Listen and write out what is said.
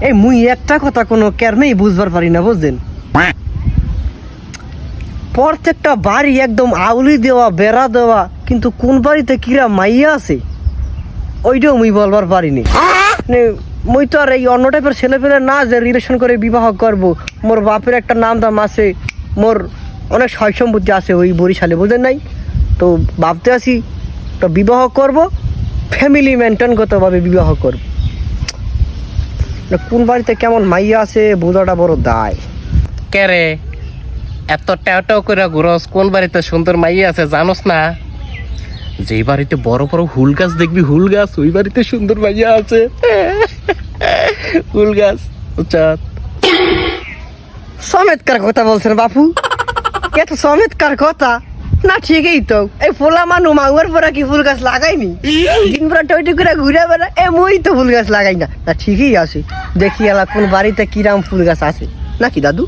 এই মুই একটা কথা কোনো কেরমেই বুঝবার পারি না, বুঝলেন? প্রত্যেকটা বাড়ি একদম আউলি দেওয়া, বেড়া দেওয়া, কিন্তু কোন বাড়িতে কিরা মাইয়া আছে ওইটাও মুই বলবার পারিনি। মানে মুই তো আর এই অন্য টাইপের ছেলে পেলে না যে রিলেশন করে বিবাহ করব। মোর বাপের একটা নাম দাম আছে, মোর অনেক সয় সম্পত্তি আছে ওই বরিশালে, বুঝলেন নাই? তো ভাবতে আছি তো বিবাহ করব, ফ্যামিলি মেনটেন করতেভাবে বিবাহ করব। কোন বাড়িতে কেমন মাইয়া আছে বোঝাটা বড় দায়। কে রে এত ট্যাও করে ঘুরস? কোন বাড়িতে সুন্দর মাইয়া আছে জানোস না? যে বাড়িতে বড় বড় হুল গাছ দেখবি, হুল গাছ, ওই বাড়িতে সুন্দর মাইয়া আছে। হুল গাছ চমৎকার কথা বলছেন বাপু, এত চমৎকার কথা না। ঠিকই তো, এই ফোলা মানু মাগুয়ার পরা কি ফুল গাছ লাগাইনি? দিন পর টইটু করে ঘুরে বেড়া, মই তো ফুল গাছ লাগাই না। না ঠিকই আছে, দেখি এলা কোন বাড়িতে কিরাম ফুল গাছ আছে নাকি দাদু।